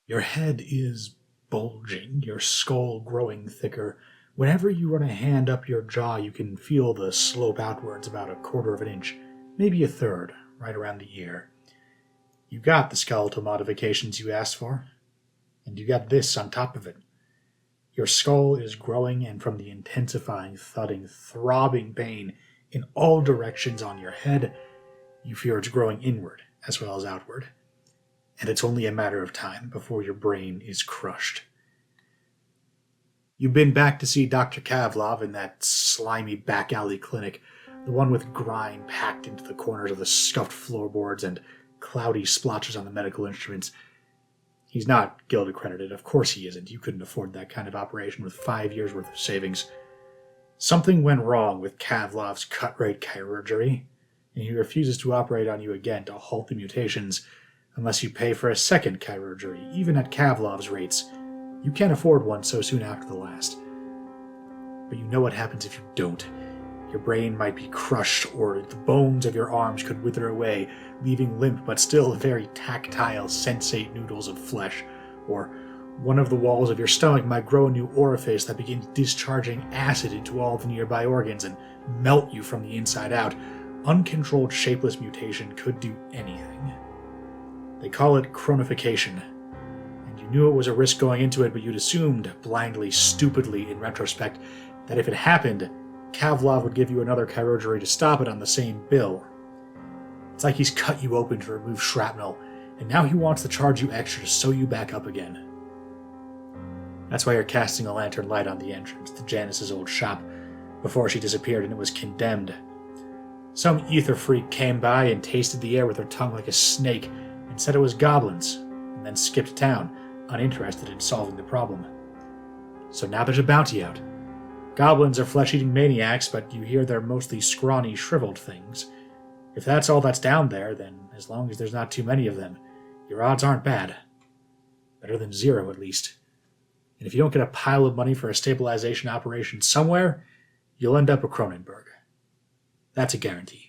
Your head is bulging, your skull growing thicker. Whenever you run a hand up your jaw, you can feel the slope outwards about a quarter of an inch, maybe a third, right around the ear. You got the skeletal modifications you asked for, and you got this on top of it. Your skull is growing, and from the intensifying, thudding, throbbing pain in all directions on your head, you fear it's growing inward as well as outward. And it's only a matter of time before your brain is crushed. You've been back to see Dr. Kavlov in that slimy back alley clinic, the one with grime packed into the corners of the scuffed floorboards and cloudy splotches on the medical instruments. He's not guild accredited, of course he isn't. You couldn't afford that kind of operation with 5 years worth of savings. Something went wrong with Kavlov's cut-rate chirurgery, and he refuses to operate on you again to halt the mutations unless you pay for a second chirurgery, even at Kavlov's rates. You can't afford one so soon after the last. But you know what happens if you don't. Your brain might be crushed, or the bones of your arms could wither away, leaving limp but still very tactile, sensate noodles of flesh, or one of the walls of your stomach might grow a new orifice that begins discharging acid into all the nearby organs and melt you from the inside out. Uncontrolled shapeless mutation could do anything. They call it chronification, and you knew it was a risk going into it, but you'd assumed, blindly, stupidly, in retrospect, that if it happened, Kavlov would give you another chirurgery to stop it on the same bill. It's like he's cut you open to remove shrapnel, and now he wants to charge you extra to sew you back up again. That's why you're casting a lantern light on the entrance to Janice's old shop, before she disappeared and it was condemned. Some ether freak came by and tasted the air with her tongue like a snake, and said it was goblins, and then skipped town, uninterested in solving the problem. So now there's a bounty out. Goblins are flesh-eating maniacs, but you hear they're mostly scrawny, shriveled things. If that's all that's down there, then as long as there's not too many of them, your odds aren't bad. Better than zero, at least. And if you don't get a pile of money for a stabilization operation somewhere, you'll end up at Cronenberg. That's a guarantee.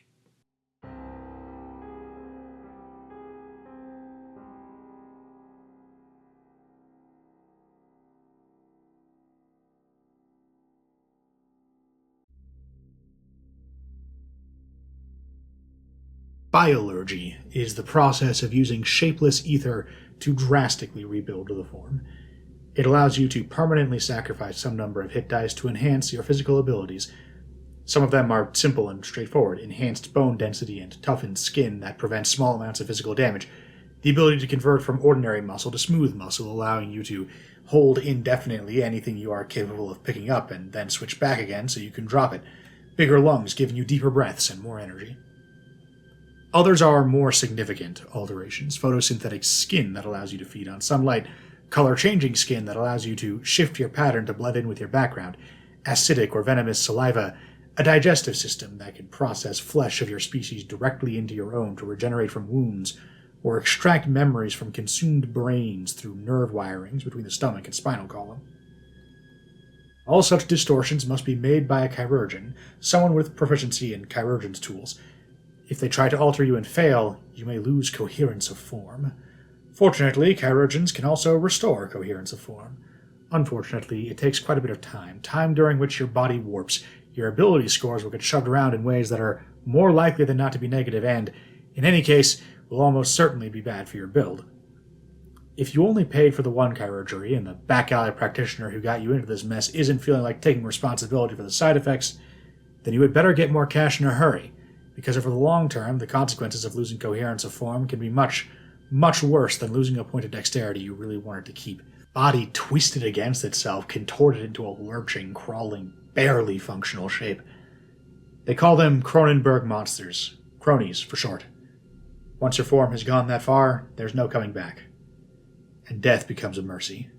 Biollurgy is the process of using shapeless ether to drastically rebuild the form. It allows you to permanently sacrifice some number of hit dice to enhance your physical abilities. Some of them are simple and straightforward: enhanced bone density and toughened skin that prevents small amounts of physical damage, the ability to convert from ordinary muscle to smooth muscle, allowing you to hold indefinitely anything you are capable of picking up and then switch back again so you can drop it, bigger lungs giving you deeper breaths and more energy. Others are more significant alterations: photosynthetic skin that allows you to feed on sunlight, color-changing skin that allows you to shift your pattern to blend in with your background, acidic or venomous saliva, a digestive system that can process flesh of your species directly into your own to regenerate from wounds, or extract memories from consumed brains through nerve wirings between the stomach and spinal column. All such distortions must be made by a chirurgeon, someone with proficiency in chirurgeon's tools. If they try to alter you and fail, you may lose coherence of form. Fortunately, chirurgeons can also restore coherence of form. Unfortunately, it takes quite a bit of time during which your body warps. Your ability scores will get shoved around in ways that are more likely than not to be negative and, in any case, will almost certainly be bad for your build. If you only paid for the one chirurgery and the back alley practitioner who got you into this mess isn't feeling like taking responsibility for the side effects, then you had better get more cash in a hurry, because over the long term, the consequences of losing coherence of form can be much, much worse than losing a point of dexterity you really wanted to keep. Body twisted against itself, contorted into a lurching, crawling, barely functional shape. They call them Cronenberg monsters, cronies for short. Once your form has gone that far, there's no coming back, and death becomes a mercy.